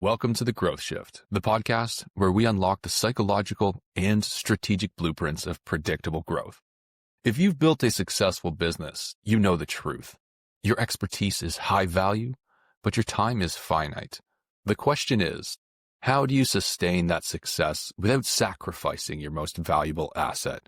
Welcome to The Growth Shift, the podcast where we unlock the psychological and strategic blueprints of predictable growth. If you've built a successful business, you know the truth. Your expertise is high value, but your time is finite. The question is, how do you sustain that success without sacrificing your most valuable asset?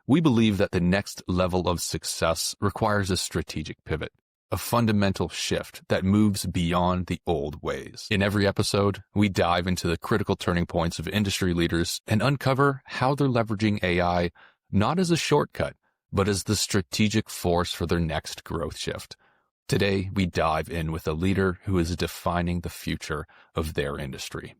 We believe that the next level of success requires a strategic pivot, a fundamental shift that moves beyond the old ways. In every episode, we dive into the critical turning points of industry leaders and uncover how they're leveraging AI not as a shortcut, but as the strategic force for their next growth shift. Today, we dive in with a leader who is defining the future of their industry.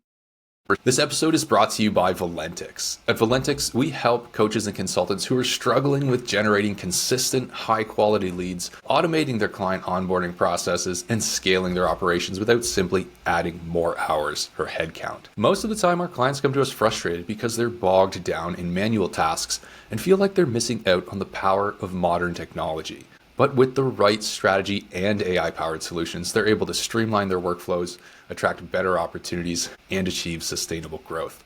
This episode is brought to you by Valentix. At Valentix, we help coaches and consultants who are struggling with generating consistent, high-quality leads, automating their client onboarding processes, and scaling their operations without simply adding more hours or headcount. Most of the time, our clients come to us frustrated because they're bogged down in manual tasks and feel like they're missing out on the power of modern technology. But with the right strategy and AI-powered solutions, they're able to streamline their workflows, attract better opportunities, and achieve sustainable growth.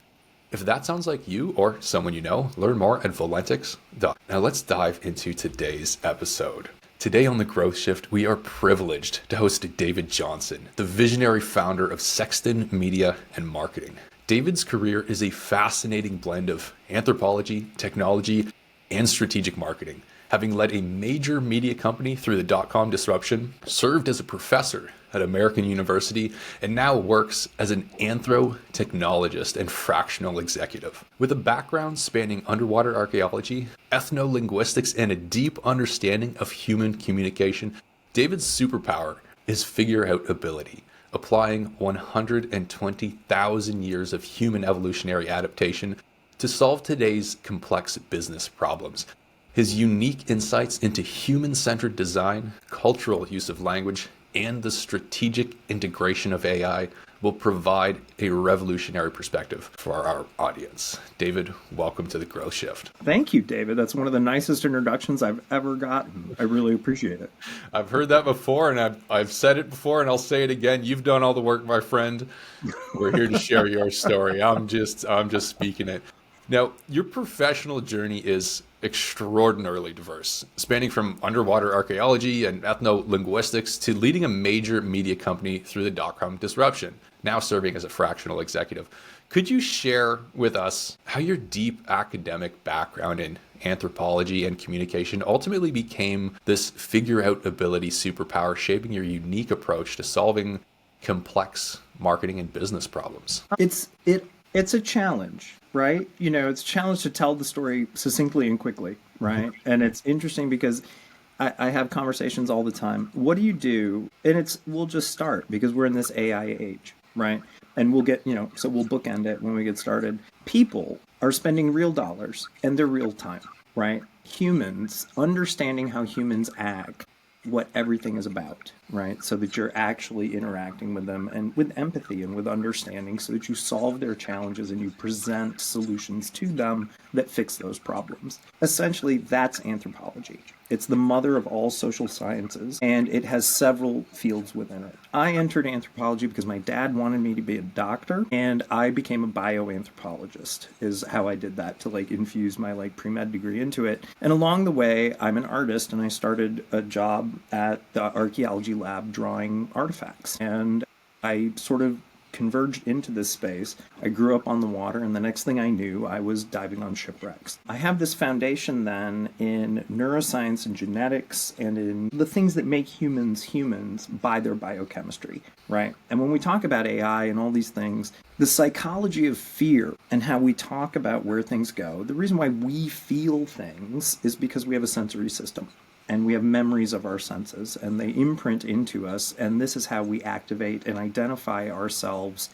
If that sounds like you or someone you know, learn more at Valentix.com. Now let's dive into today's episode. Today on The Growth Shift, we are privileged to host David Johnson, the visionary founder of Sextant Media and Marketing. David's career is a fascinating blend of anthropology, technology, and strategic marketing. Having led a major media company through the dot-com disruption, served as a professor at American University, and now works as an anthro-technologist and fractional executive. With a background spanning underwater archaeology, ethno-linguistics, and a deep understanding of human communication, David's superpower is figure-out ability, applying 120,000 years of human evolutionary adaptation to solve today's complex business problems. His unique insights into human-centered design, cultural use of language, and the strategic integration of AI will provide a revolutionary perspective for our audience. David, welcome to The Growth Shift. Thank you, David. That's one of the nicest introductions I've ever gotten. I really appreciate it. I've heard that before, and I've said it before, and I'll say it again. You've done all the work, my friend. We're here to share your story. I'm just speaking it. Now, your professional journey is extraordinarily diverse, spanning from underwater archaeology and ethno-linguistics to leading a major media company through the dot-com disruption, now serving as a fractional executive. Could you share with us how your deep academic background in anthropology and communication ultimately became this figure-out ability superpower, shaping your unique approach to solving complex marketing and business problems? It's a challenge, right? It's a challenge to tell the story succinctly and quickly, right? And it's interesting because I have conversations all the time. What do you do? And we'll just start because we're in this AI age, right? And we'll get, so we'll bookend it when we get started. People are spending real dollars and they're real time, right? Humans, understanding how humans act, what everything is about, right? So that you're actually interacting with them and with empathy and with understanding so that you solve their challenges and you present solutions to them that fix those problems. Essentially, that's anthropology. It's the mother of all social sciences, and it has several fields within it. I entered anthropology because my dad wanted me to be a doctor, and I became a bioanthropologist, is how I did that, to infuse my pre-med degree into it. And along the way, I'm an artist, and I started a job at the archaeology lab drawing artifacts. And I sort of converged into this space. I grew up on the water, and the next thing I knew, I was diving on shipwrecks. I have this foundation then in neuroscience and genetics and in the things that make humans by their biochemistry, right? And when we talk about AI and all these things, the psychology of fear and how we talk about where things go, the reason why we feel things is because we have a sensory system. And we have memories of our senses, and they imprint into us, and this is how we activate and identify ourselves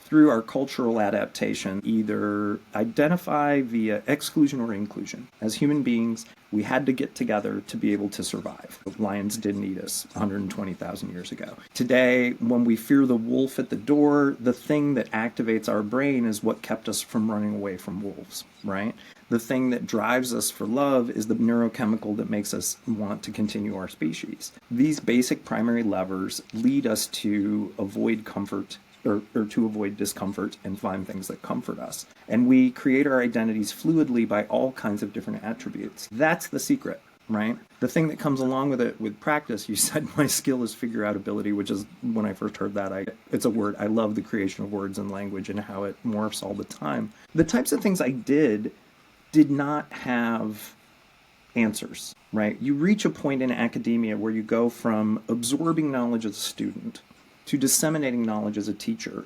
through our cultural adaptation, either identify via exclusion or inclusion. As human beings, we had to get together to be able to survive. Lions didn't eat us 120,000 years ago. Today, when we fear the wolf at the door, the thing that activates our brain is what kept us from running away from wolves, right? The thing that drives us for love is the neurochemical that makes us want to continue our species. These basic primary levers lead us to avoid comfort or to avoid discomfort and find things that comfort us. And we create our identities fluidly by all kinds of different attributes. That's the secret, right? The thing that comes along with it with practice, you said my skill is figure out ability, which is when I first heard that, it's a word. I love the creation of words and language and how it morphs all the time. The types of things I did not have answers, right? You reach a point in academia where you go from absorbing knowledge as a student to disseminating knowledge as a teacher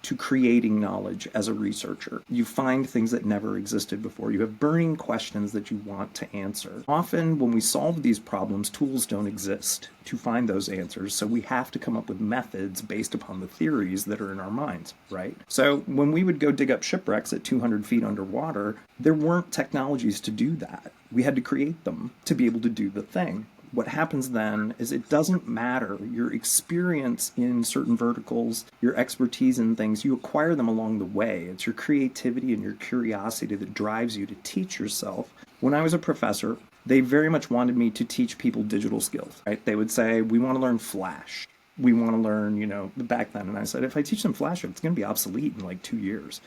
to creating knowledge as a researcher. You find things that never existed before. You have burning questions that you want to answer. Often when we solve these problems, tools don't exist to find those answers. So we have to come up with methods based upon the theories that are in our minds, right? So when we would go dig up shipwrecks at 200 feet underwater, there weren't technologies to do that. We had to create them to be able to do the thing. What happens then is it doesn't matter your experience in certain verticals, your expertise in things, you acquire them along the way. It's your creativity and your curiosity that drives you to teach yourself. When I was a professor, they very much wanted me to teach people digital skills, right? They would say, we want to learn Flash. We want to learn, back then. And I said, if I teach them Flash, it's going to be obsolete in like 2 years.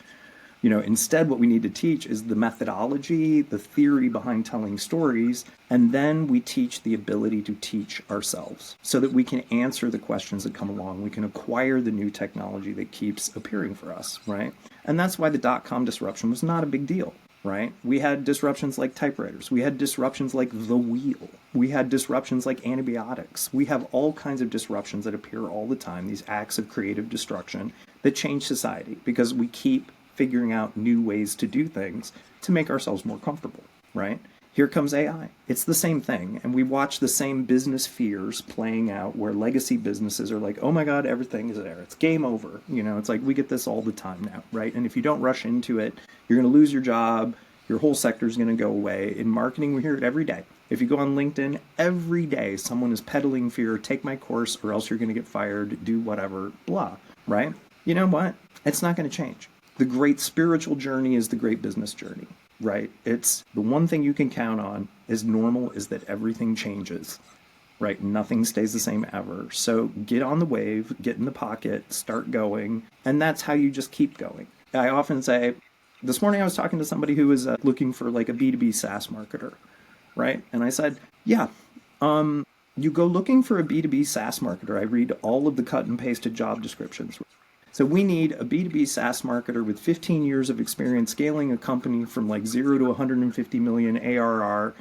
Instead, what we need to teach is the methodology, the theory behind telling stories, and then we teach the ability to teach ourselves so that we can answer the questions that come along. We can acquire the new technology that keeps appearing for us, right? And that's why the dot-com disruption was not a big deal, right? We had disruptions like typewriters. We had disruptions like the wheel. We had disruptions like antibiotics. We have all kinds of disruptions that appear all the time, these acts of creative destruction that change society because we keep figuring out new ways to do things to make ourselves more comfortable, right? Here comes AI. It's the same thing. And we watch the same business fears playing out where legacy businesses are like, oh my God, everything is there. It's game over. It's like we get this all the time now, right? And if you don't rush into it, you're going to lose your job. Your whole sector is going to go away. In marketing, we hear it every day. If you go on LinkedIn, every day someone is peddling fear, take my course or else you're going to get fired, do whatever, blah, right? You know what? It's not going to change. The great spiritual journey is the great business journey, right? It's the one thing you can count on is normal is that everything changes, right? Nothing stays the same ever. So get on the wave, get in the pocket, start going. And that's how you just keep going. I often say, this morning I was talking to somebody who was looking for like a B2B SaaS marketer, right? And I said, yeah, you go looking for a B2B SaaS marketer. I read all of the cut and pasted job descriptions. So we need a B2B SaaS marketer with 15 years of experience scaling a company from like 0 to 150 million ARR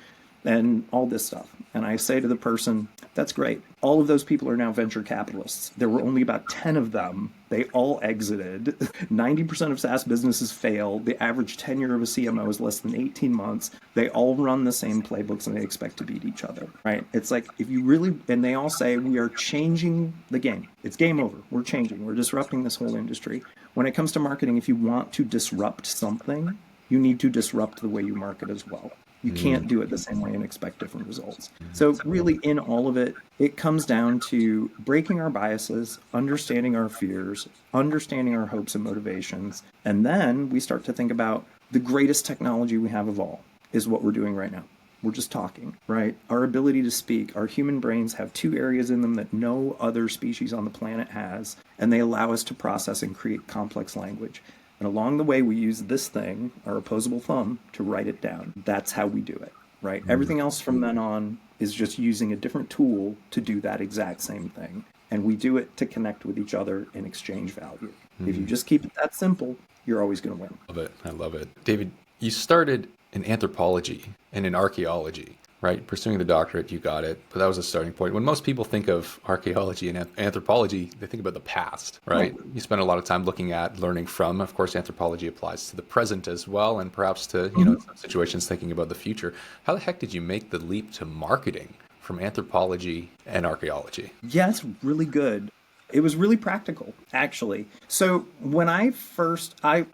and all this stuff. And I say to the person, that's great. All of those people are now venture capitalists. There were only about 10 of them. They all exited. 90% of SaaS businesses fail. The average tenure of a CMO is less than 18 months. They all run the same playbooks and they expect to beat each other, right? It's like if you really, and they all say we are changing the game. It's game over. We're changing. We're disrupting this whole industry. When it comes to marketing, if you want to disrupt something, you need to disrupt the way you market as well. You can't do it the same way and expect different results. So really in all of it, it comes down to breaking our biases, understanding our fears, understanding our hopes and motivations. And then we start to think about the greatest technology we have of all is what we're doing right now. We're just talking, right? Our ability to speak. Our human brains have 2 areas in them that no other species on the planet has, and they allow us to process and create complex language. And along the way, we use this thing, our opposable thumb, to write it down. That's how we do it, right? Everything else from then on is just using a different tool to do that exact same thing. And we do it to connect with each other and exchange value. If you just keep it that simple, you're always going to win. Love it. I love it. David, you started in anthropology and in archaeology, right? Pursuing the doctorate, you got it. But that was a starting point. When most people think of archaeology and anthropology, they think about the past, right? You spend a lot of time looking at, learning from. Of course, anthropology applies to the present as well, and perhaps to, situations thinking about the future. How the heck did you make the leap to marketing from anthropology and archaeology? Yeah, it's really good. It was really practical, actually. So when I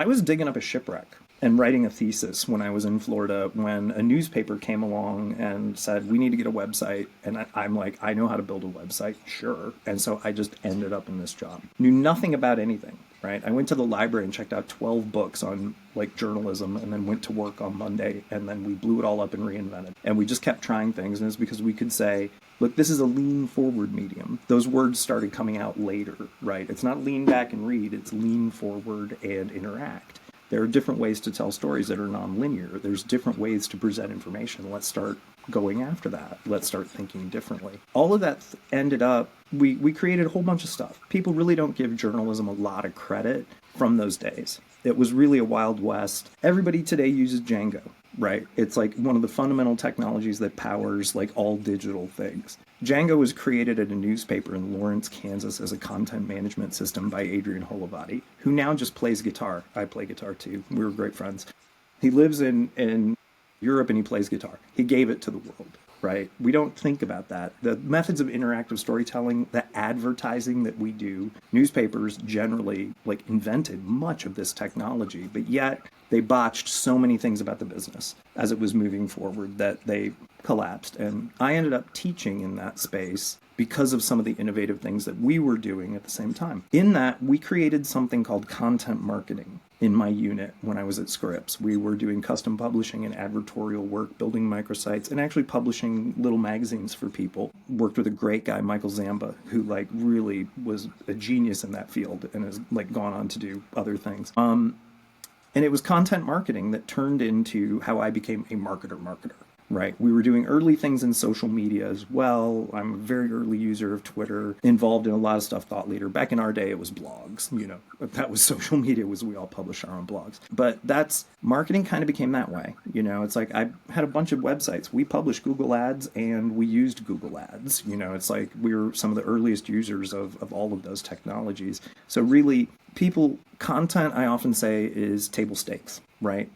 was digging up a shipwreck and writing a thesis when I was in Florida when a newspaper came along and said, we need to get a website. And I'm like, I know how to build a website, sure. And so I just ended up in this job. Knew nothing about anything, right? I went to the library and checked out 12 books on like journalism and then went to work on Monday and then we blew it all up and reinvented. And we just kept trying things. And it's because we could say, Look, this is a lean forward medium. Those words started coming out later, right? It's not lean back and read, it's lean forward and interact. There are different ways to tell stories that are nonlinear. There's different ways to present information. Let's start going after that. Let's start thinking differently. All of that ended up, we created a whole bunch of stuff. People really don't give journalism a lot of credit from those days. It was really a Wild West. Everybody today uses Django, right? It's like one of the fundamental technologies that powers like all digital things. Django was created at a newspaper in Lawrence, Kansas as a content management system by Adrian Holovati, who now just plays guitar. I play guitar too. We were great friends. He lives in Europe and he plays guitar. He gave it to the world, right? We don't think about that. The methods of interactive storytelling, the advertising that we do, newspapers generally like invented much of this technology, but yet they botched so many things about the business as it was moving forward that they collapsed. And I ended up teaching in that space because of some of the innovative things that we were doing at the same time. In that, we created something called content marketing in my unit when I was at Scripps. We were doing custom publishing and advertorial work, building microsites, and actually publishing little magazines for people. Worked with a great guy, Michael Zamba, who like really was a genius in that field and has like gone on to do other things. And it was content marketing that turned into how I became a marketer, right? We were doing early things in social media as well. I'm a very early user of Twitter, involved in a lot of stuff, thought leader. Back in our day, it was blogs, that was social media, was we all published our own blogs. But that's, marketing kind of became that way. It's like I had a bunch of websites. We published Google Ads and we used Google Ads. It's like we were some of the earliest users of all of those technologies. So really, content, I often say, is table stakes, right?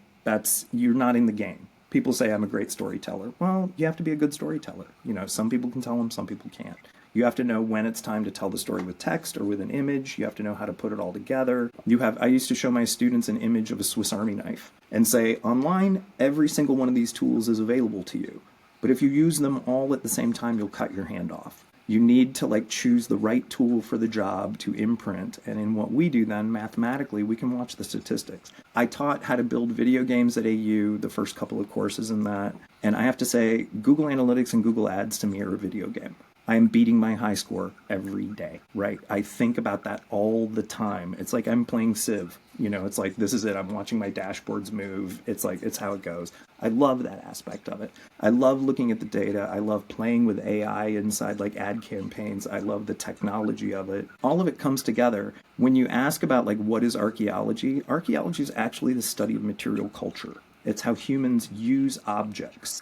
You're not in the game. People say I'm a great storyteller. Well, you have to be a good storyteller. Some people can tell them, some people can't. You have to know when it's time to tell the story with text or with an image. You have to know how to put it all together. I used to show my students an image of a Swiss Army knife and say, online, every single one of these tools is available to you. But if you use them all at the same time, you'll cut your hand off. You need to choose the right tool for the job to imprint. And in what we do then, mathematically, we can watch the statistics. I taught how to build video games at AU, the first couple of courses in that. And I have to say, Google Analytics and Google Ads to me are a video game. I am beating my high score every day, right? I think about that all the time. It's like I'm playing Civ. It's like, this is it. I'm watching my dashboards move. It's like, it's how it goes. I love that aspect of it. I love looking at the data. I love playing with AI inside ad campaigns. I love the technology of it. All of it comes together. When you ask about what is archaeology is actually the study of material culture. It's how humans use objects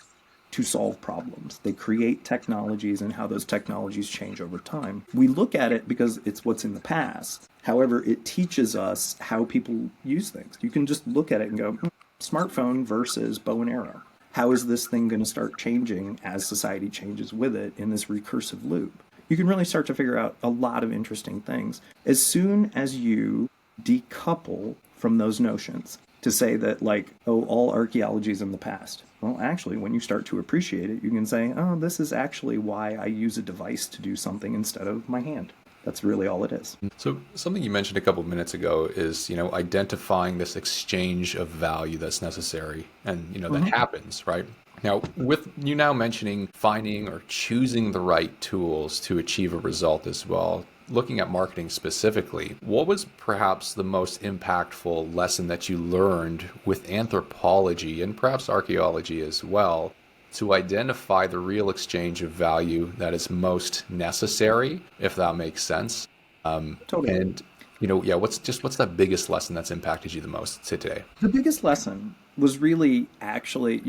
to solve problems. They create technologies and how those technologies change over time. We look at it because it's what's in the past. However, it teaches us how people use things. You can just look at it and go, smartphone versus bow and arrow. How is this thing going to start changing as society changes with it in this recursive loop? You can really start to figure out a lot of interesting things. As soon as you decouple from those notions, to say that all archaeology is in the past. Well, actually, when you start to appreciate it, you can say, oh, this is actually why I use a device to do something instead of my hand. That's really all it is. So something you mentioned a couple of minutes ago is, identifying this exchange of value that's necessary and, that happens, right? Now, with you now mentioning finding or choosing the right tools to achieve a result as well, looking at marketing specifically, what was perhaps the most impactful lesson that you learned with anthropology and perhaps archaeology as well to identify the real exchange of value that is most necessary, if that makes sense? Totally. And, what's that biggest lesson that's impacted you the most today? The biggest lesson was really actually,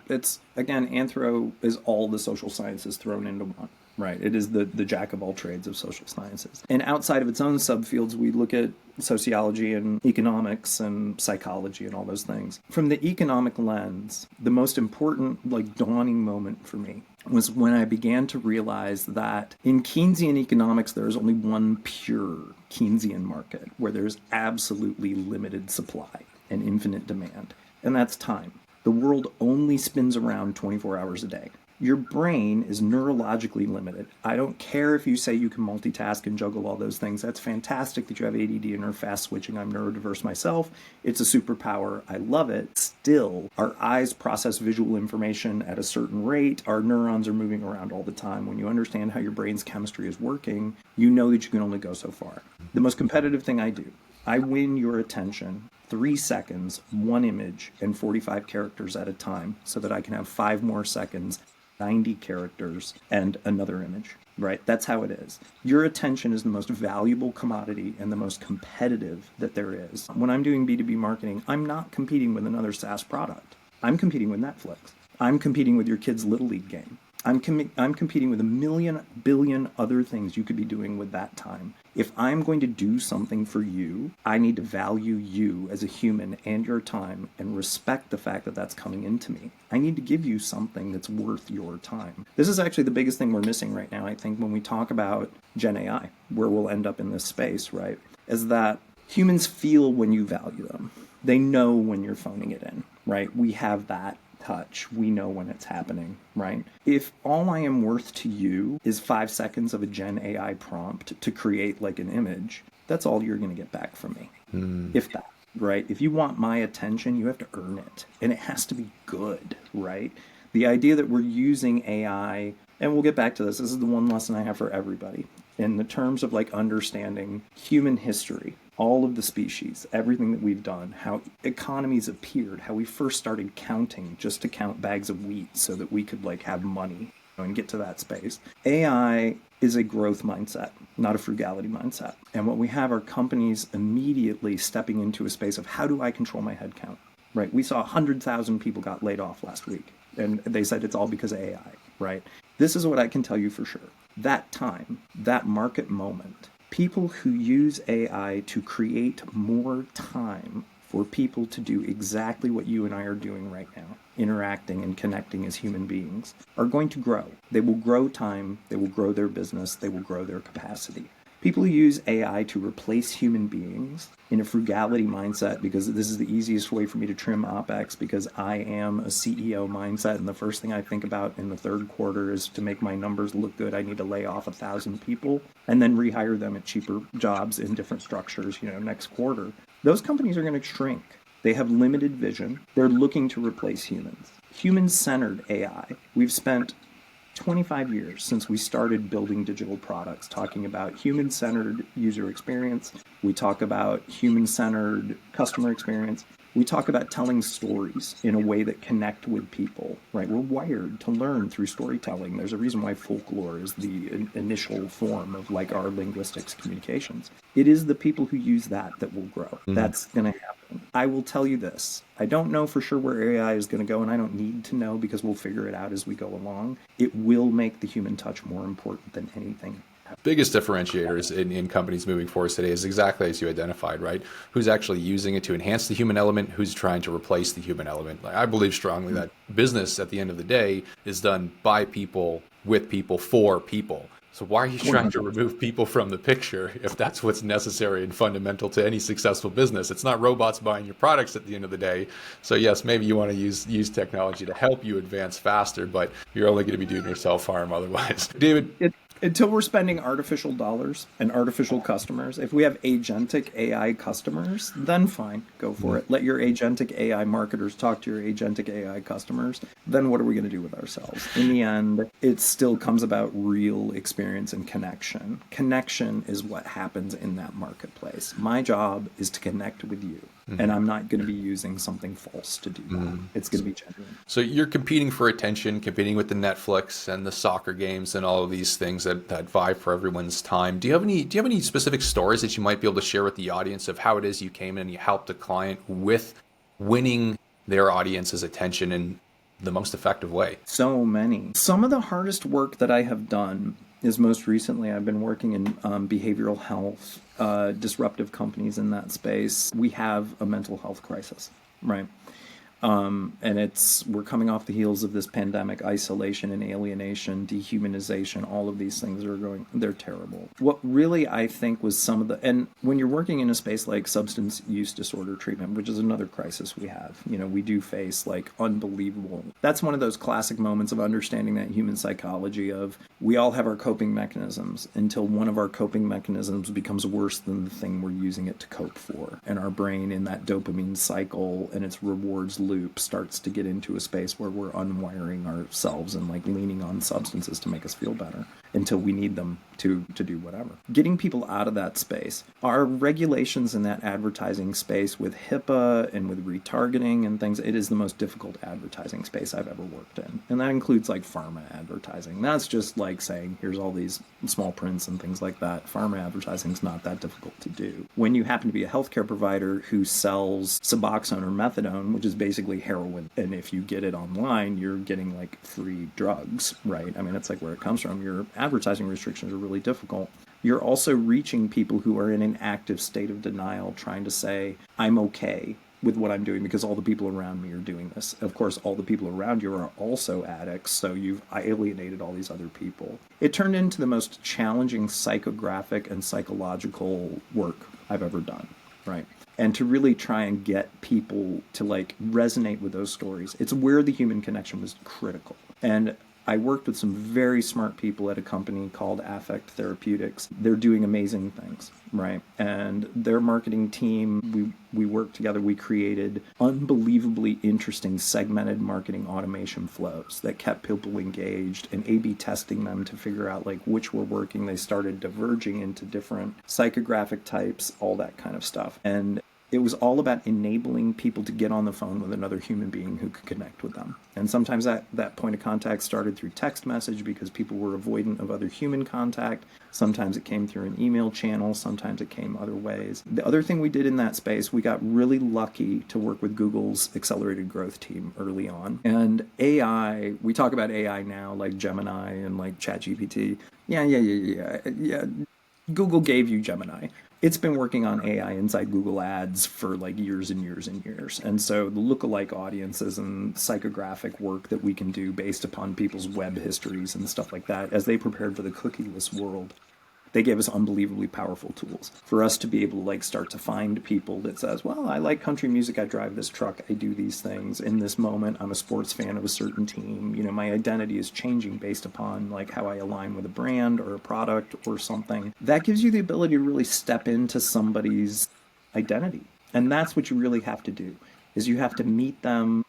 it's, again, anthro is all the social sciences thrown into one. Right. It is the jack of all trades of social sciences. And outside of its own subfields, we look at sociology and economics and psychology and all those things. From the economic lens, the most important, dawning moment for me was when I began to realize that in Keynesian economics, there is only one pure Keynesian market where there's absolutely limited supply and infinite demand. And that's time. The world only spins around 24 hours a day. Your brain is neurologically limited. I don't care if you say you can multitask and juggle all those things. That's fantastic that you have ADD and are fast switching. I'm neurodiverse myself. It's a superpower. I love it. Still, our eyes process visual information at a certain rate. Our neurons are moving around all the time. When you understand how your brain's chemistry is working, you know that you can only go so far. The most competitive thing I do, I win your attention 3 seconds, one image, and 45 characters at a time so that I can have 5 more seconds, 90 characters, and another image, right? That's how it is. Your attention is the most valuable commodity and the most competitive that there is. When I'm doing B2B marketing, I'm not competing with another SaaS product. I'm competing with Netflix. I'm competing with your kid's Little League game. I'm competing with a million, billion other things you could be doing with that time. If I'm going to do something for you, I need to value you as a human and your time and respect the fact that that's coming into me. I need to give you something that's worth your time. This is actually the biggest thing we're missing right now, I think, when we talk about Gen AI, where we'll end up in this space, right? Is that humans feel when you value them. They know when you're phoning it in, right? We have that touch. We know when it's happening, right? If all I am worth to you is 5 seconds of a Gen AI prompt to create like an image, that's all you're going to get back from me. If that, right? If you want my attention, you have to earn it. And it has to be good, right? The idea that we're using AI, and we'll get back to this. This is the one lesson I have for everybody. In the terms of like understanding human history, all of the species, everything that we've done, how economies appeared, how we first started counting just to count bags of wheat so that we could like have money and get to that space. AI is a growth mindset, not a frugality mindset. And what we have are companies immediately stepping into a space of how do I control my headcount, right? We saw 100,000 people got laid off last week, and they said it's all because of AI, right? This is what I can tell you for sure. That time, that market moment, people who use AI to create more time for people to do exactly what you and I are doing right now, interacting and connecting as human beings, are going to grow. They will grow time, they will grow their business, they will grow their capacity. People who use AI to replace human beings in a frugality mindset, because this is the easiest way for me to trim OpEx, because I am a CEO mindset, and the first thing I think about in the third quarter is to make my numbers look good, I need to lay off 1,000 people and then rehire them at cheaper jobs in different structures, next quarter. Those companies are going to shrink. They have limited vision. They're looking to replace humans. Human-centered AI. We've spent 25 years since we started building digital products, talking about human-centered user experience. We talk about human-centered customer experience. We talk about telling stories in a way that connect with people, right? We're wired to learn through storytelling. There's a reason why folklore is the initial form of like our linguistics communications. It is the people who use that will grow. That's going to happen. I will tell you this. I don't know for sure where AI is going to go, and I don't need to know because we'll figure it out as we go along. It will make the human touch more important than anything. Biggest differentiators in companies moving forward today is exactly as you identified, right? Who's actually using it to enhance the human element, who's trying to replace the human element. Like, I believe strongly that business at the end of the day is done by people, with people, for people. So why are you trying to remove people from the picture if that's what's necessary and fundamental to any successful business? It's not robots buying your products at the end of the day. So yes, maybe you want to use technology to help you advance faster, but you're only going to be doing yourself harm otherwise. David? Until we're spending artificial dollars and artificial customers, if we have agentic AI customers, then fine, go for it. Let your agentic AI marketers talk to your agentic AI customers. Then what are we going to do with ourselves? In the end, it still comes about real experience and connection. Connection is what happens in that marketplace. My job is to connect with you. And I'm not going to be using something false to do that. It's going to be genuine. So you're competing for attention, competing with the Netflix and the soccer games and all of these things that vie for everyone's time. Do you have any specific stories that you might be able to share with the audience of how it is you came in and you helped a client with winning their audience's attention in the most effective way? So many. Some of the hardest work that I have done is most recently I've been working in behavioral health, disruptive companies in that space. We have a mental health crisis, right? And we're coming off the heels of this pandemic, isolation and alienation, dehumanization, all of these things they're terrible. What really I think was and when you're working in a space like substance use disorder treatment, which is another crisis we have, we do face like unbelievable. That's one of those classic moments of understanding that human psychology of we all have our coping mechanisms until one of our coping mechanisms becomes worse than the thing we're using it to cope for. And our brain in that dopamine cycle and its rewards loop starts to get into a space where we're unwiring ourselves and like leaning on substances to make us feel better until we need them to do whatever. Getting people out of that space. Our regulations in that advertising space with HIPAA and with retargeting and things, it is the most difficult advertising space I've ever worked in. And that includes like pharma advertising. That's just like saying, here's all these small prints and things like that. Pharma advertising is not that difficult to do. When you happen to be a healthcare provider who sells Suboxone or methadone, which is basically heroin, and if you get it online, you're getting like free drugs, right? I mean, that's like where it comes from. Your advertising restrictions are really difficult. You're also reaching people who are in an active state of denial, trying to say, I'm okay with what I'm doing because all the people around me are doing this. Of course, all the people around you are also addicts, so you've alienated all these other people. It turned into the most challenging psychographic and psychological work I've ever done, right? And to really try and get people to like resonate with those stories. It's where the human connection was critical. And I worked with some very smart people at a company called Affect Therapeutics. They're doing amazing things, right? And their marketing team, we worked together. We created unbelievably interesting segmented marketing automation flows that kept people engaged and A/B testing them to figure out like which were working. They started diverging into different psychographic types, all that kind of stuff. And it was all about enabling people to get on the phone with another human being who could connect with them. And sometimes that point of contact started through text message because people were avoidant of other human contact. Sometimes it came through an email channel. Sometimes it came other ways. The other thing we did in that space, we got really lucky to work with Google's accelerated growth team early on. And AI, we talk about AI now like Gemini and like ChatGPT. Yeah. Google gave you Gemini. It's been working on AI inside Google Ads for like years and years and years. And so the lookalike audiences and psychographic work that we can do based upon people's web histories and stuff like that, as they prepared for the cookieless world, they gave us unbelievably powerful tools for us to be able to like start to find people that says, well, I like country music, I drive this truck, I do these things. In this moment, I'm a sports fan of a certain team. My identity is changing based upon like how I align with a brand or a product or something. That gives you the ability to really step into somebody's identity. And that's what you really have to do, is you have to meet them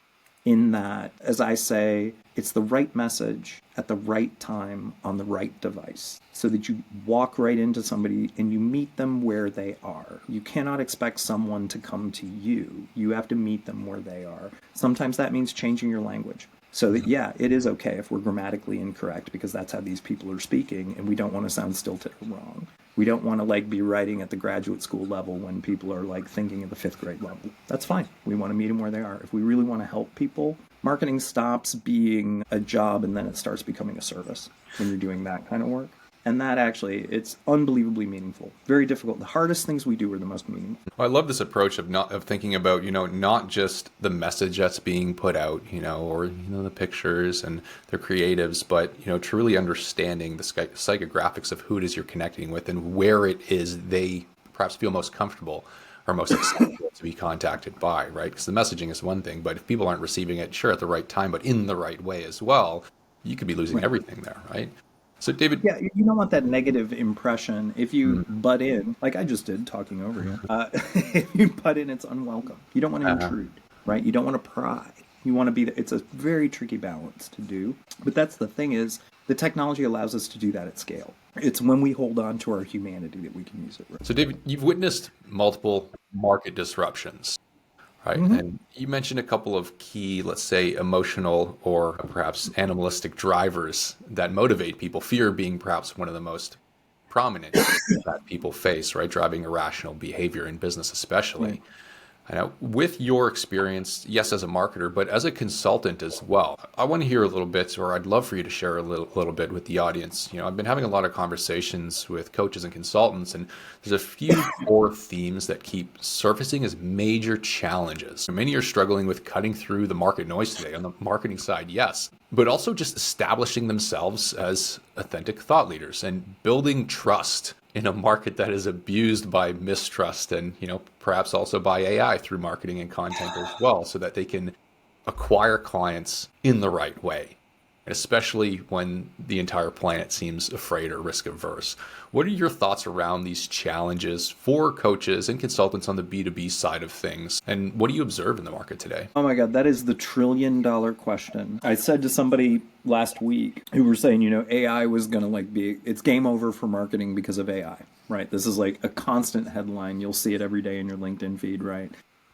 in that, as I say, it's the right message at the right time on the right device, so that you walk right into somebody and you meet them where they are. You cannot expect someone to come to you. You have to meet them where they are. Sometimes that means changing your language. So that, yeah, it is okay if we're grammatically incorrect because that's how these people are speaking and we don't want to sound stilted or wrong. We don't want to like be writing at the graduate school level when people are like thinking at the 5th grade level. That's fine. We want to meet them where they are. If we really want to help people, marketing stops being a job and then it starts becoming a service when you're doing that kind of work. And that actually, it's unbelievably meaningful. Very difficult. The hardest things we do are the most meaningful. Well, I love this approach of thinking about, not just the message that's being put out, or, the pictures and the creatives, but, truly understanding the psychographics of who it is you're connecting with and where it is they perhaps feel most comfortable or most acceptable to be contacted by, right? Because the messaging is one thing, but if people aren't receiving it, sure, at the right time, but in the right way as well, you could be losing everything there, right? So, David. Yeah, you don't want that negative impression. If you butt in, like I just did talking over you, if you butt in, it's unwelcome. You don't want to intrude, right? You don't want to pry. You want to be, it's a very tricky balance to do. But that's the thing is, the technology allows us to do that at scale. It's when we hold on to our humanity that we can use it. Right? So, David, you've witnessed multiple market disruptions. Right. Mm-hmm. And you mentioned a couple of key, let's say, emotional or perhaps animalistic drivers that motivate people, fear being perhaps one of the most prominent that people face, right? Driving irrational behavior in business, especially. Now, with your experience, yes, as a marketer, but as a consultant as well, I want to hear a little bit, or I'd love for you to share a little bit with the audience. I've been having a lot of conversations with coaches and consultants, and there's a few core themes that keep surfacing as major challenges. Many are struggling with cutting through the market noise today on the marketing side, yes, but also just establishing themselves as authentic thought leaders and building trust in a market that is abused by mistrust and, perhaps also by AI through marketing and content as well, so that they can acquire clients in the right way, and especially when the entire planet seems afraid or risk averse. What are your thoughts around these challenges for coaches and consultants on the B2B side of things? And what do you observe in the market today? Oh my God, that is the $1 trillion question. I said to somebody last week who were saying, AI was going to it's game over for marketing because of AI, right? This is like a constant headline. You'll see it every day in your LinkedIn feed, right?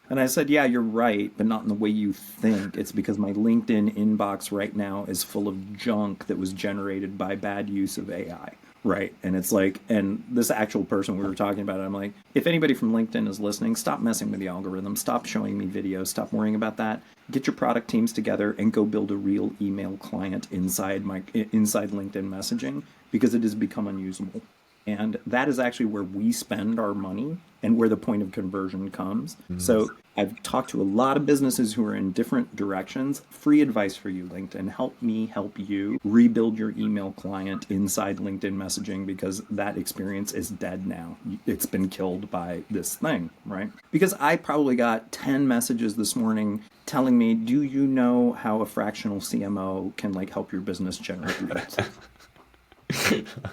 And I said, yeah, you're right, but not in the way you think. It's because my LinkedIn inbox right now is full of junk that was generated by bad use of AI. Right. And it's like, and this actual person we were talking about, I'm like, if anybody from LinkedIn is listening, stop messing with the algorithm. Stop showing me videos. Stop worrying about that. Get your product teams together and go build a real email client inside LinkedIn messaging, because it has become unusable. And that is actually where we spend our money and where the point of conversion comes. So I've talked to a lot of businesses who are in different directions. Free advice for you, LinkedIn. Help me help you rebuild your email client inside LinkedIn messaging, because that experience is dead now. It's been killed by this thing, right? Because I probably got 10 messages this morning telling me, do you know how a fractional CMO can help your business generate leads?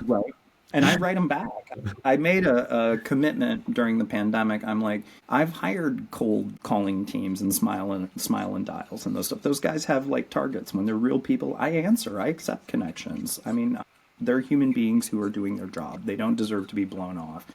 Right. And I write them back. I made a commitment during the pandemic. I'm like, I've hired cold calling teams and smile and dials and those stuff. Those guys have targets. When they're real people, I answer. I accept connections. I mean, they're human beings who are doing their job. They don't deserve to be blown off.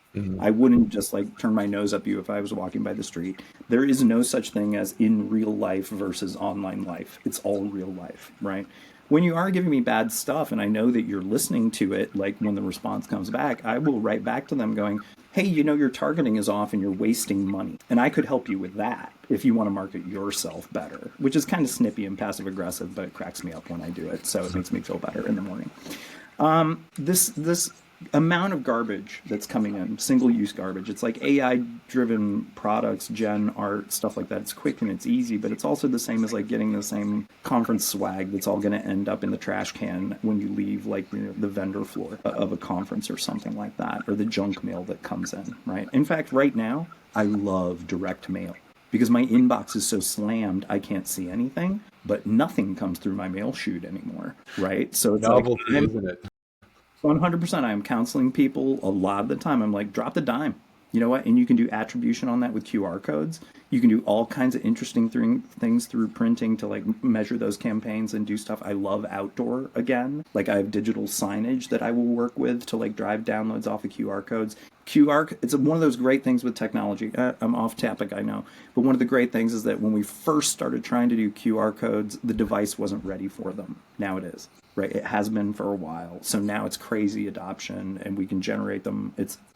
I wouldn't just turn my nose up you if I was walking by the street. There is no such thing as in real life versus online life. It's all real life, right? When you are giving me bad stuff and I know that you're listening to it, when the response comes back, I will write back to them going, hey, your targeting is off and you're wasting money. And I could help you with that if you want to market yourself better, which is kind of snippy and passive aggressive, but it cracks me up when I do it. So it makes me feel better in the morning. This amount of garbage that's coming in, single-use garbage. It's like AI-driven products, gen art, stuff like that. It's quick and it's easy, but it's also the same as getting the same conference swag that's all going to end up in the trash can when you leave the vendor floor of a conference or something like that, or the junk mail that comes in, right? In fact, right now, I love direct mail because my inbox is so slammed, I can't see anything, but nothing comes through my mail chute anymore, right? So it's Novelty, isn't it? 100%. I'm counseling people a lot of the time. I'm like, drop the dime. You know what? And you can do attribution on that with QR codes. You can do all kinds of interesting things through printing to measure those campaigns and do stuff. I love outdoor again. I have digital signage that I will work with to drive downloads off of QR codes. It's one of those great things with technology. I'm off topic, I know. But one of the great things is that when we first started trying to do QR codes, the device wasn't ready for them. Now it is. Right, it has been for a while. So now it's crazy adoption and we can generate them.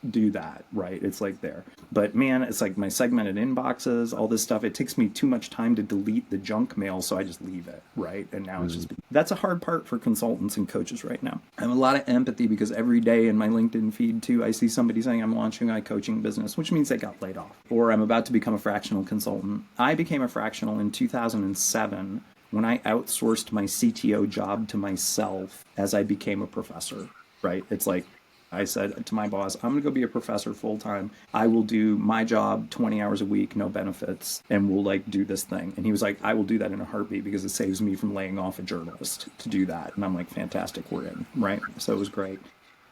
Do that, right? It's there. But man, it's my segmented inboxes, all this stuff. It takes me too much time to delete the junk mail, so I just leave it, right? And now that's a hard part for consultants and coaches right now. I have a lot of empathy because every day in my LinkedIn feed too, I see somebody saying I'm launching my coaching business, which means they got laid off, or I'm about to become a fractional consultant. I became a fractional in 2007 when I outsourced my CTO job to myself as I became a professor, right? It's I said to my boss, I'm going to go be a professor full time. I will do my job 20 hours a week, no benefits, and we'll do this thing. And he was like, I will do that in a heartbeat because it saves me from laying off a journalist to do that. And I'm like, fantastic, we're in, right? So it was great.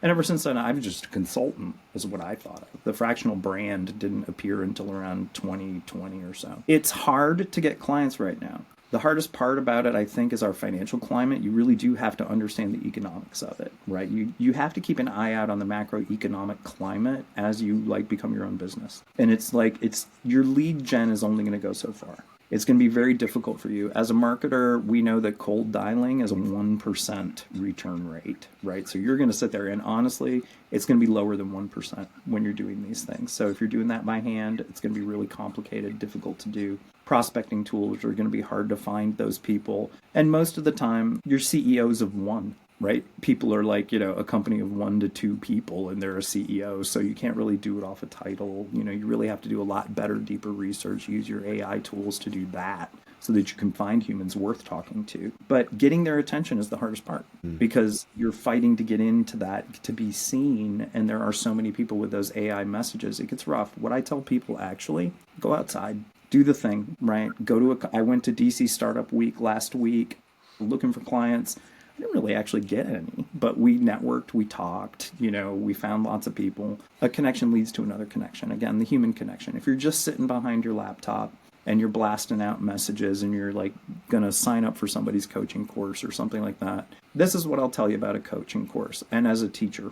And ever since then, I'm just a consultant, is what I thought of. The fractional brand didn't appear until around 2020 or so. It's hard to get clients right now. The hardest part about it, I think, is our financial climate. You really do have to understand the economics of it, right? You have to keep an eye out on the macroeconomic climate as you become your own business. And it's your lead gen is only going to go so far. It's going to be very difficult for you. As a marketer, we know that cold dialing is a 1% return rate, right? So you're going to sit there and honestly, it's going to be lower than 1% when you're doing these things. So if you're doing that by hand, it's going to be really complicated, difficult to do. Prospecting tools are going to be hard to find those people. And most of the time, you're CEOs of one, right? People are like, a company of 1 to 2 people and they're a CEO. So you can't really do it off a title. You really have to do a lot better, deeper research, use your AI tools to do that so that you can find humans worth talking to. But getting their attention is the hardest part because you're fighting to get into that, to be seen. And there are so many people with those AI messages. It gets rough. What I tell people, actually, go outside, do the thing, right? I went to DC Startup Week last week looking for clients. I didn't really actually get any, but we networked, we talked, we found lots of people. A connection leads to another connection. Again, the human connection. If you're just sitting behind your laptop and you're blasting out messages and you're like going to sign up for somebody's coaching course or something like that, this is what I'll tell you about a coaching course. And as a teacher,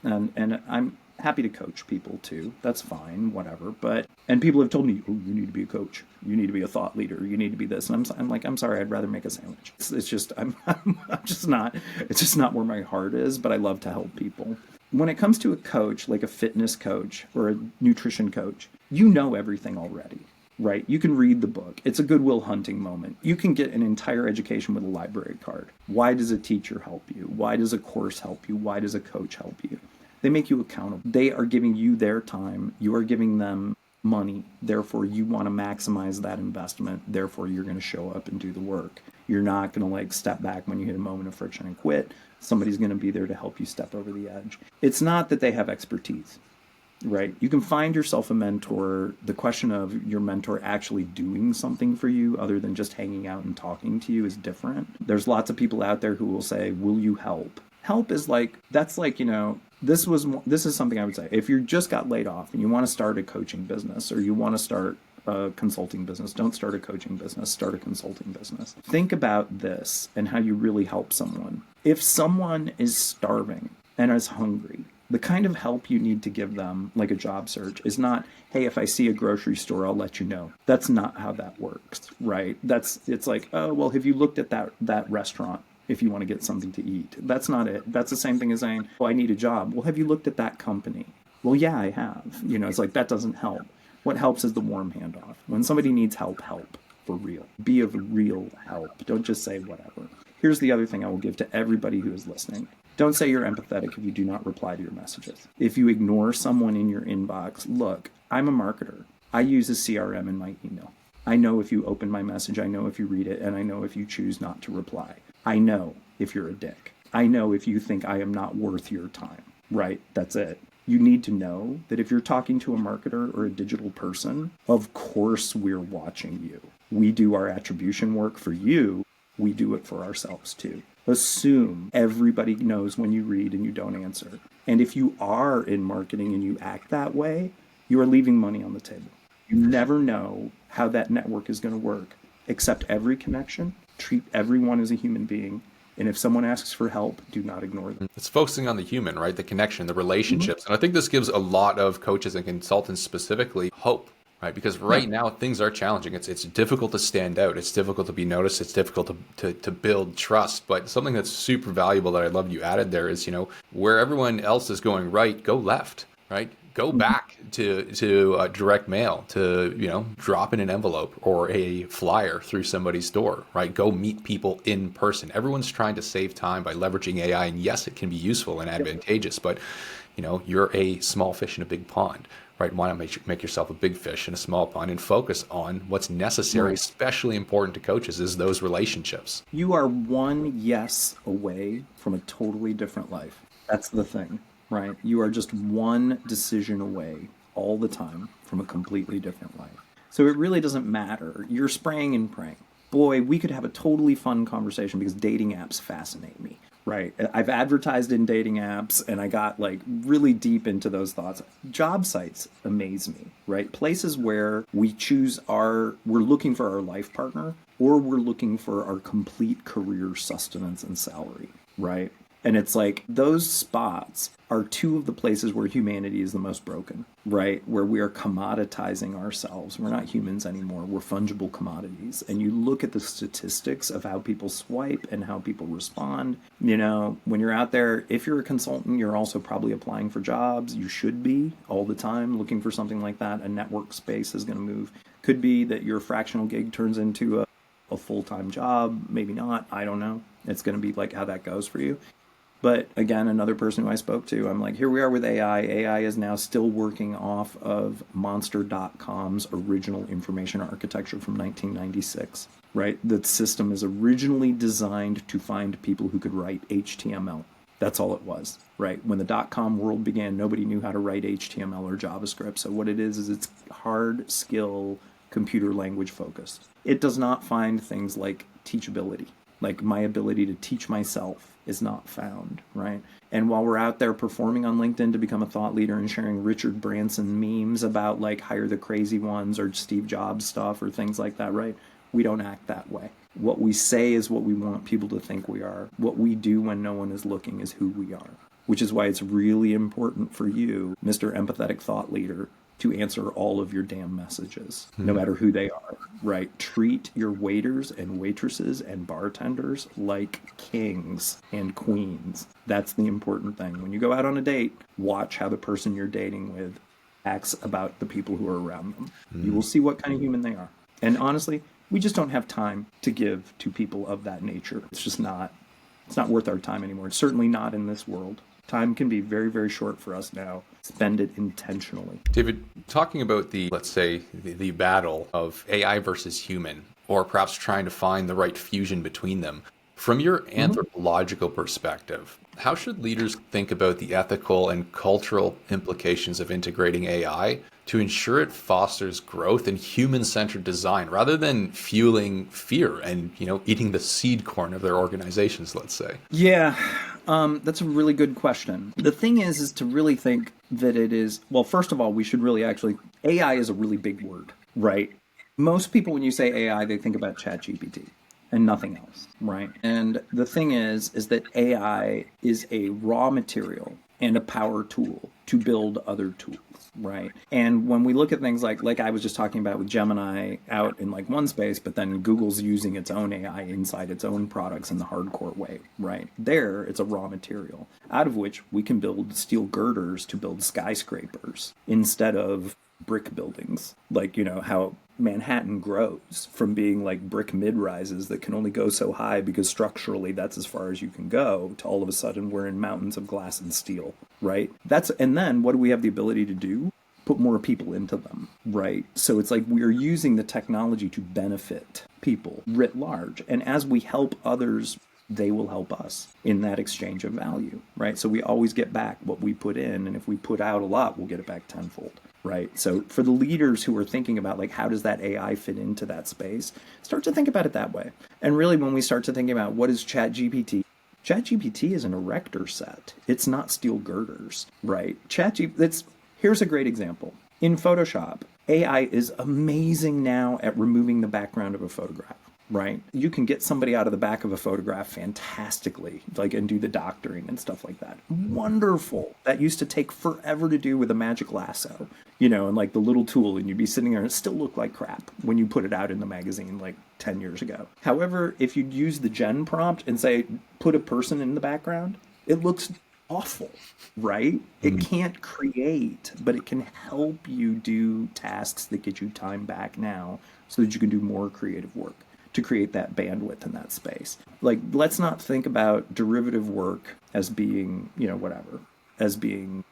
and I'm happy to coach people too. That's fine, whatever. And people have told me, oh, you need to be a coach. You need to be a thought leader. You need to be this. And I'm like, I'm sorry, I'd rather make a sandwich. It's just, I'm just not, it's just not where my heart is, but I love to help people. When it comes to a coach, like a fitness coach or a nutrition coach, you know everything already, right? You can read the book. It's a Goodwill Hunting moment. You can get an entire education with a library card. Why does a teacher help you? Why does a course help you? Why does a coach help you? They make you accountable. They are giving you their time. You are giving them money. Therefore, you want to maximize that investment. Therefore, you're going to show up and do the work. You're not going to like step back when you hit a moment of friction and quit. Somebody's going to be there to help you step over the edge. It's not that they have expertise, right? You can find yourself a mentor. The question of your mentor actually doing something for you other than just hanging out and talking to you is different. There's lots of people out there who will say, will you help? Help is like, that's like, this is something I would say. If you just got laid off and you want to start a coaching business or you want to start a consulting business, don't start a coaching business, start a consulting business. Think about this and how you really help someone. If someone is starving and is hungry, the kind of help you need to give them, like a job search, is not, hey, if I see a grocery store, I'll let you know. That's not how that works, right? It's like, oh, well, have you looked at that restaurant? If you want to get something to eat. That's not it. That's the same thing as saying, oh, I need a job. Well, have you looked at that company? Well, yeah, I have. It's like, that doesn't help. What helps is the warm handoff. When somebody needs help for real. Be of real help. Don't just say whatever. Here's the other thing I will give to everybody who is listening. Don't say you're empathetic if you do not reply to your messages. If you ignore someone in your inbox, look, I'm a marketer. I use a CRM in my email. I know if you open my message, I know if you read it, and I know if you choose not to reply. I know if you're a dick. I know if you think I am not worth your time, right? That's it. You need to know that if you're talking to a marketer or a digital person, of course we're watching you. We do our attribution work for you. We do it for ourselves too. Assume everybody knows when you read and you don't answer. And if you are in marketing and you act that way, you are leaving money on the table. You never know how that network is going to work. Accept every connection. Treat everyone as a human being. And if someone asks for help, do not ignore them. It's focusing on the human, right? The connection, the relationships. And I think this gives a lot of coaches and consultants specifically hope, right? Because right now things are challenging. It's difficult to stand out. It's difficult to be noticed. It's difficult to build trust. But something that's super valuable that I love you added there is, where everyone else is going right, go left, right? Go back to direct mail, to, drop in an envelope or a flyer through somebody's door, right? Go meet people in person. Everyone's trying to save time by leveraging AI. And yes, it can be useful and advantageous, but, you're a small fish in a big pond, right? Why not make yourself a big fish in a small pond and focus on what's necessary, especially important to coaches, is those relationships. You are one yes away from a totally different life. That's the thing. Right? You are just one decision away all the time from a completely different life. So it really doesn't matter. You're spraying and praying. Boy, we could have a totally fun conversation because dating apps fascinate me, right? I've advertised in dating apps and I got like really deep into those thoughts. Job sites amaze me, right? Places where we we're looking for our life partner or we're looking for our complete career sustenance and salary, right? And it's like those spots are two of the places where humanity is the most broken, right? Where we are commoditizing ourselves. We're not humans anymore. We're fungible commodities. And you look at the statistics of how people swipe and how people respond. When you're out there, if you're a consultant, you're also probably applying for jobs. You should be all the time looking for something like that. A network space is going to move. Could be that your fractional gig turns into a full-time job. Maybe not. I don't know. It's going to be like how that goes for you. But again, another person who I spoke to, I'm like, here we are with AI. AI is now still working off of Monster.com's original information architecture from 1996, right? The system is originally designed to find people who could write HTML. That's all it was, right? When the .com world began, nobody knew how to write HTML or JavaScript. So what it is it's hard skill computer language focused. It does not find things like teachability, like my ability to teach myself is not found, right? And while we're out there performing on LinkedIn to become a thought leader and sharing Richard Branson memes about like hire the crazy ones or Steve Jobs stuff or things like that, right? We don't act that way. What we say is what we want people to think we are. What we do when no one is looking is who we are, which is why it's really important for you, Mr. Empathetic Thought Leader, to answer all of your damn messages, no matter who they are, right? Treat your waiters and waitresses and bartenders like kings and queens. That's the important thing. When you go out on a date, watch how the person you're dating with acts about the people who are around them. You will see what kind of human they are. And honestly, we just don't have time to give to people of that nature. It's not worth our time anymore. It's certainly not in this world. Time can be very, very short for us now. Spend it intentionally. David, talking about let's say, the battle of AI versus human, or perhaps trying to find the right fusion between them, from your anthropological perspective, how should leaders think about the ethical and cultural implications of integrating AI to ensure it fosters growth and human-centered design rather than fueling fear and, eating the seed corn of their organizations, let's say? Yeah, that's a really good question. The thing is to really think that it is, well, first of all, we should really AI is a really big word, right? Most people, when you say AI, they think about ChatGPT and nothing else, right? And the thing is that AI is a raw material and a power tool to build other tools, right? And when we look at things like I was just talking about with Gemini out in like one space, but then Google's using its own AI inside its own products in the hardcore way, right? There, it's a raw material out of which we can build steel girders to build skyscrapers instead of brick buildings, like, how Manhattan grows from being like brick mid-rises that can only go so high because structurally that's as far as you can go, to all of a sudden we're in mountains of glass and steel, right? And then what do we have the ability to do? Put more people into them, right? So it's like we're using the technology to benefit people writ large. And as we help others, they will help us in that exchange of value, right? So we always get back what we put in. And if we put out a lot, we'll get it back tenfold, right? So for the leaders who are thinking about like, how does that AI fit into that space? Start to think about it that way. And really, when we start to think about what is ChatGPT, ChatGPT is an erector set. It's not steel girders, right? Here's a great example. In Photoshop, AI is amazing now at removing the background of a photograph, right? You can get somebody out of the back of a photograph fantastically, and do the doctoring and stuff like that. Wonderful. That used to take forever to do with a magic lasso, and like the little tool, and you'd be sitting there and it still looked like crap when you put it out in the magazine like 10 years ago. However, if you'd use the gen prompt and say, put a person in the background, it looks awful, right? It can't create, but it can help you do tasks that get you time back now so that you can do more creative work to create that bandwidth in that space. Like, let's not think about derivative work as being, as being,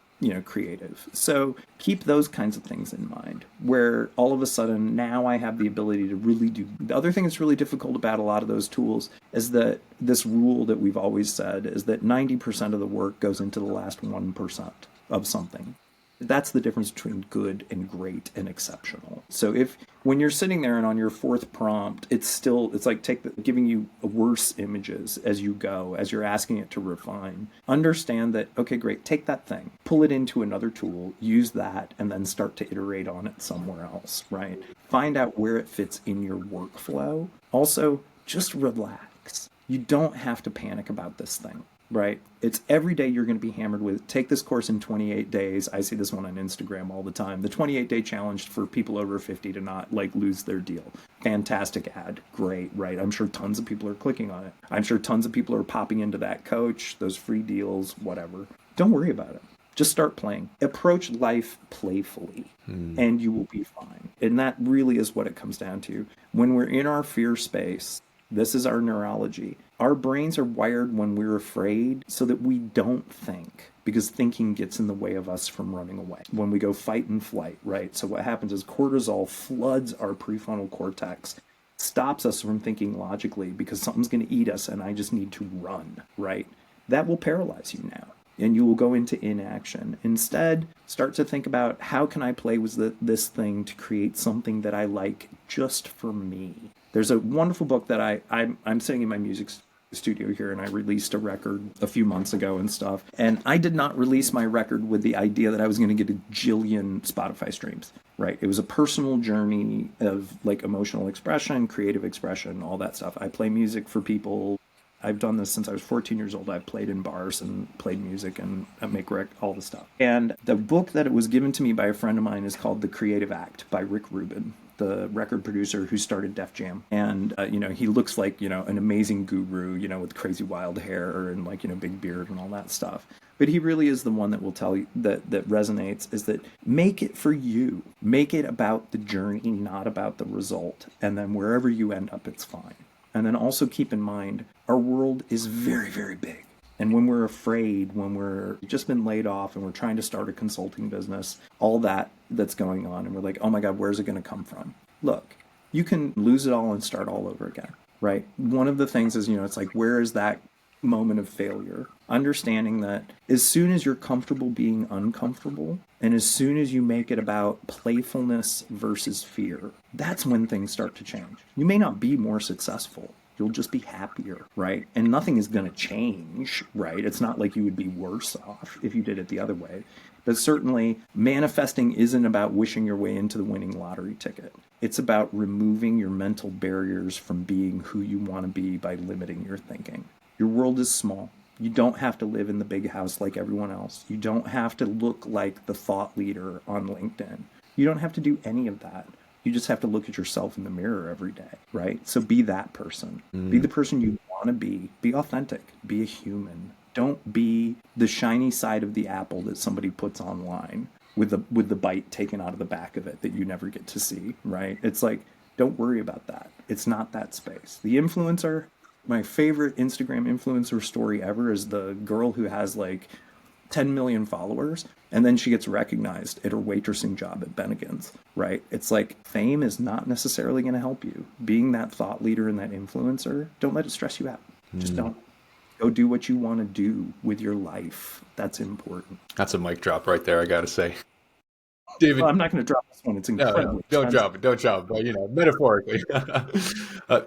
creative. So keep those kinds of things in mind, where all of a sudden now I have the ability to really do. The other thing that's really difficult about a lot of those tools is that this rule that we've always said is that 90% of the work goes into the last 1% of something. That's the difference between good and great and exceptional. So when you're sitting there and on your fourth prompt, it's like giving you worse images as you go, as you're asking it to refine. Understand that, okay, great, take that thing, pull it into another tool, use that, and then start to iterate on it somewhere else, right? Find out where it fits in your workflow. Also, just relax. You don't have to panic about this thing. right? It's every day you're going to be hammered with, take this course in 28 days. I see this one on Instagram all the time. The 28-day challenge for people over 50 to not like lose their deal. Fantastic ad. Great, right? I'm sure tons of people are clicking on it. I'm sure tons of people are popping into that coach, those free deals, whatever. Don't worry about it. Just start playing. Approach life playfully, and you will be fine. And that really is what it comes down to. When we're in our fear space, this is our neurology. Our brains are wired when we're afraid so that we don't think, because thinking gets in the way of us from running away. When we go fight and flight, right? So what happens is cortisol floods our prefrontal cortex, stops us from thinking logically because something's going to eat us and I just need to run, right? That will paralyze you now, and you will go into inaction. Instead, start to think about, how can I play with this thing to create something that I like just for me? There's a wonderful book that I'm sitting in my music studio here, and I released a record a few months ago and stuff. And I did not release my record with the idea that I was going to get a jillion Spotify streams, right? It was a personal journey of like emotional expression, creative expression, all that stuff. I play music for people. I've done this since I was 14 years old. I've played in bars and played music and I make all the stuff. And the book that it was given to me by a friend of mine is called The Creative Act by Rick Rubin, the record producer who started Def Jam. And, he looks like, an amazing guru, with crazy wild hair and like, big beard and all that stuff. But he really is the one that will tell you that resonates, is that make it for you. Make it about the journey, not about the result. And then wherever you end up, it's fine. And then also keep in mind, our world is very, very big. And when we're afraid, when we're just been laid off and we're trying to start a consulting business, all that's going on, and we're like, oh my God, where's it going to come from? Look, you can lose it all and start all over again, right? One of the things is, it's like, where is that moment of failure? Understanding that as soon as you're comfortable being uncomfortable, and as soon as you make it about playfulness versus fear, that's when things start to change. You may not be more successful. You'll just be happier, right? And nothing is going to change, right? It's not like you would be worse off if you did it the other way. But certainly, manifesting isn't about wishing your way into the winning lottery ticket. It's about removing your mental barriers from being who you want to be by limiting your thinking. Your world is small. You don't have to live in the big house like everyone else. You don't have to look like the thought leader on LinkedIn. You don't have to do any of that. You just have to look at yourself in the mirror every day, right? So be that person. Be the person you want to be. Be authentic. Be a human. Don't be the shiny side of the apple that somebody puts online with the bite taken out of the back of it that you never get to see, right? It's like, don't worry about that. It's not that space. The influencer, my favorite Instagram influencer story ever is the girl who has like 10 million followers, and then she gets recognized at her waitressing job at Bennigan's, right? It's like, fame is not necessarily going to help you. Being that thought leader and that influencer, don't let it stress you out. Just don't. Go do what you want to do with your life. That's important. That's a mic drop right there, I got to say. David, well, I'm not going to drop this one. It's incredibly don't drop it. Don't drop it. But, metaphorically.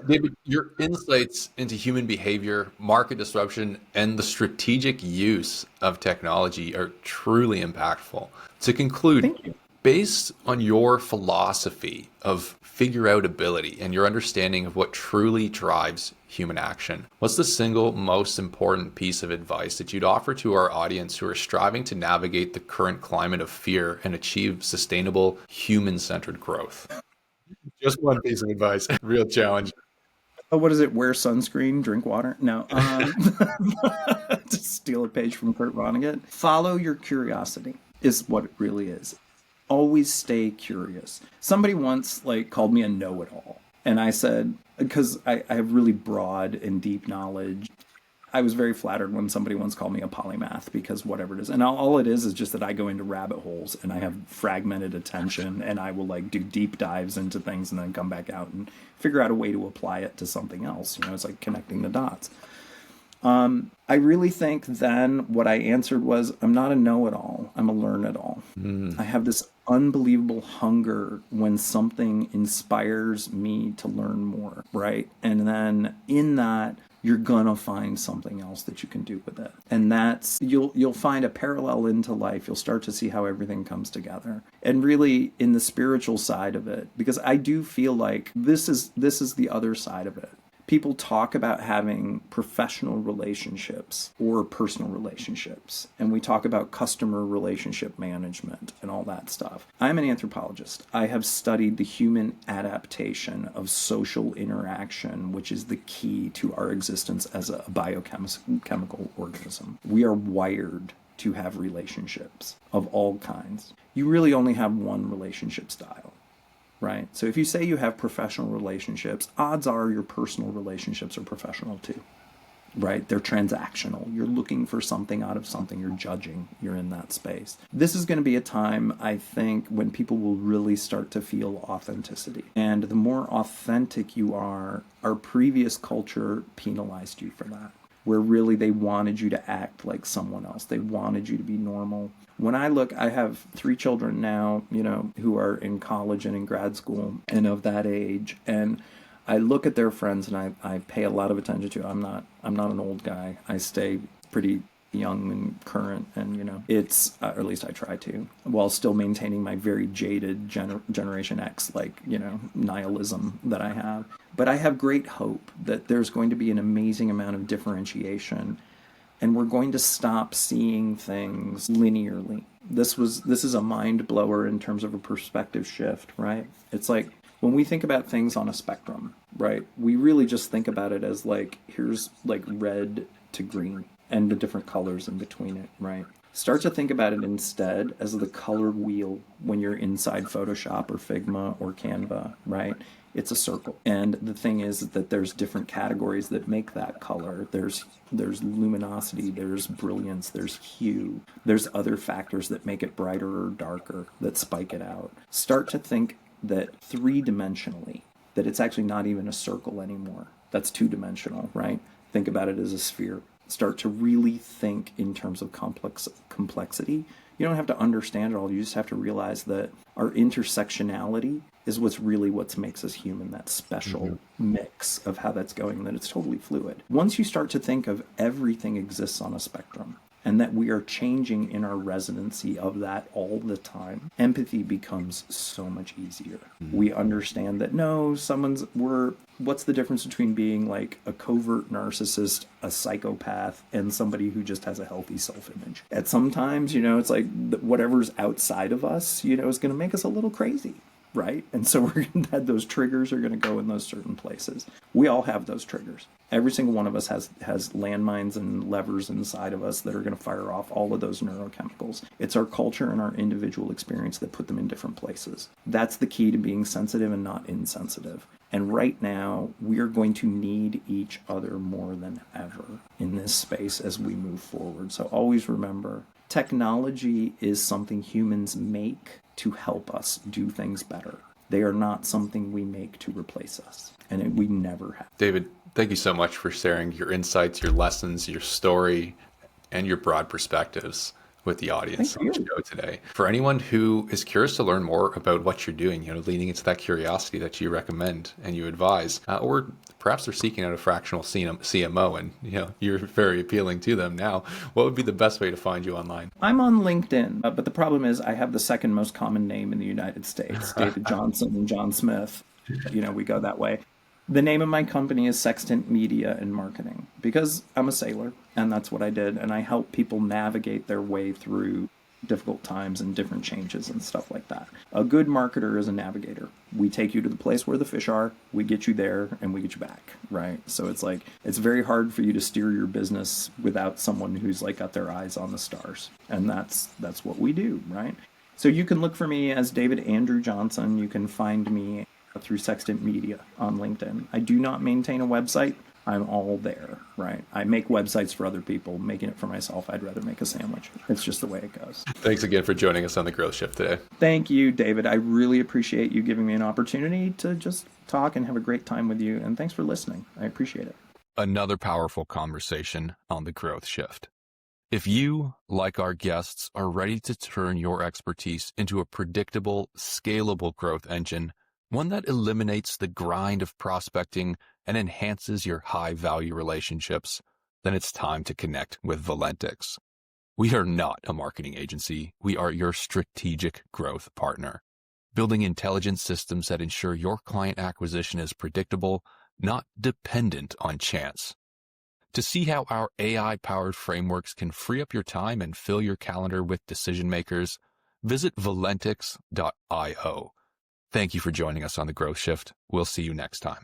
David, your insights into human behavior, market disruption, and the strategic use of technology are truly impactful. To conclude, thank you. Based on your philosophy of figure out ability and your understanding of what truly drives human action, what's the single most important piece of advice that you'd offer to our audience who are striving to navigate the current climate of fear and achieve sustainable human-centered growth? Just one piece of advice. Real challenge. Oh, what is it? Wear sunscreen, drink water? No. To steal a page from Kurt Vonnegut. Follow your curiosity is what it really is. Always stay curious. Somebody once called me a know-it-all. And I said, because I have really broad and deep knowledge, I was very flattered when somebody once called me a polymath, because whatever it is. And all it is just that I go into rabbit holes and I have fragmented attention, and I will do deep dives into things and then come back out and figure out a way to apply it to something else. It's like connecting the dots. I really think then what I answered was, I'm not a know-it-all. I'm a learn-it-all. I have this unbelievable hunger when something inspires me to learn more, right? And then in that, you're gonna find something else that you can do with it. And that's, you'll find a parallel into life. You'll start to see how everything comes together. And really in the spiritual side of it, because I do feel like this is the other side of it. People talk about having professional relationships or personal relationships, and we talk about customer relationship management and all that stuff. I'm an anthropologist. I have studied the human adaptation of social interaction, which is the key to our existence as a biochemical organism. We are wired to have relationships of all kinds. You really only have one relationship style. Right? So if you say you have professional relationships, odds are your personal relationships are professional too, right? They're transactional. You're looking for something out of something. You're judging. You're in that space. This is going to be a time, I think, when people will really start to feel authenticity. And the more authentic you are, our previous culture penalized you for that, where really they wanted you to act like someone else. They wanted you to be normal. When I look, I have 3 children now, who are in college and in grad school and of that age. And I look at their friends and I pay a lot of attention to. I'm not an old guy. I stay pretty young and current, and it's or at least I try to, while still maintaining my very jaded Generation X nihilism that I have. But I have great hope that there's going to be an amazing amount of differentiation, and we're going to stop seeing things linearly. This is a mind blower in terms of a perspective shift, right? It's like when we think about things on a spectrum, right? We really just think about it as here's red to green and the different colors in between it, right? Start to think about it instead as the colored wheel when you're inside Photoshop or Figma or Canva, right? It's a circle. And the thing is that there's different categories that make that color. There's luminosity, there's brilliance, there's hue. There's other factors that make it brighter or darker, that spike it out. Start to think that 3-dimensionally, that it's actually not even a circle anymore. That's 2-dimensional, right? Think about it as a sphere. Start to really think in terms of complexity. You don't have to understand it all. You just have to realize that our intersectionality is what makes us human, that special mix of how that's going, that it's totally fluid. Once you start to think of everything exists on a spectrum, and that we are changing in our residency of that all the time, empathy becomes so much easier. We understand that what's the difference between being like a covert narcissist, a psychopath, and somebody who just has a healthy self-image? At sometimes, it's like whatever's outside of us, is going to make us a little crazy. Right? And so those triggers are going to go in those certain places. We all have those triggers. Every single one of us has landmines and levers inside of us that are going to fire off all of those neurochemicals. It's our culture and our individual experience that put them in different places. That's the key to being sensitive and not insensitive. And right now, we are going to need each other more than ever in this space as we move forward. So always remember, technology is something humans make to help us do things better. They are not something we make to replace us, and we never have. David, thank you so much for sharing your insights, your lessons, your story, and your broad perspectives with the audience on the show today. For anyone who is curious to learn more about what you're doing, leaning into that curiosity that you recommend and you advise, or perhaps they're seeking out a fractional CMO and you're very appealing to them now, what would be the best way to find you online? I'm on LinkedIn, but the problem is I have the second most common name in the United States, David Johnson and John Smith. We go that way. The name of my company is Sextant Media and Marketing because I'm a sailor and that's what I did. And I help people navigate their way through difficult times and different changes and stuff like that. A good marketer is a navigator. We take you to the place where the fish are, we get you there, and we get you back, right? So it's very hard for you to steer your business without someone who's got their eyes on the stars. And that's what we do, right? So you can look for me as David Andrew Johnson. You can find me through Sextant Media on LinkedIn. I do not maintain a website. I'm all there, right? I make websites for other people. Making it for myself, I'd rather make a sandwich. It's just the way it goes. Thanks again for joining us on the Growth Shift today. Thank you, David. I really appreciate you giving me an opportunity to just talk and have a great time with you. And thanks for listening. I appreciate it. Another powerful conversation on the Growth Shift. If you, like our guests, are ready to turn your expertise into a predictable, scalable growth engine, one that eliminates the grind of prospecting and enhances your high-value relationships, then it's time to connect with Valentix. We are not a marketing agency. We are your strategic growth partner, building intelligent systems that ensure your client acquisition is predictable, not dependent on chance. To see how our AI-powered frameworks can free up your time and fill your calendar with decision makers, visit valentix.io. Thank you for joining us on The Growth Shift. We'll see you next time.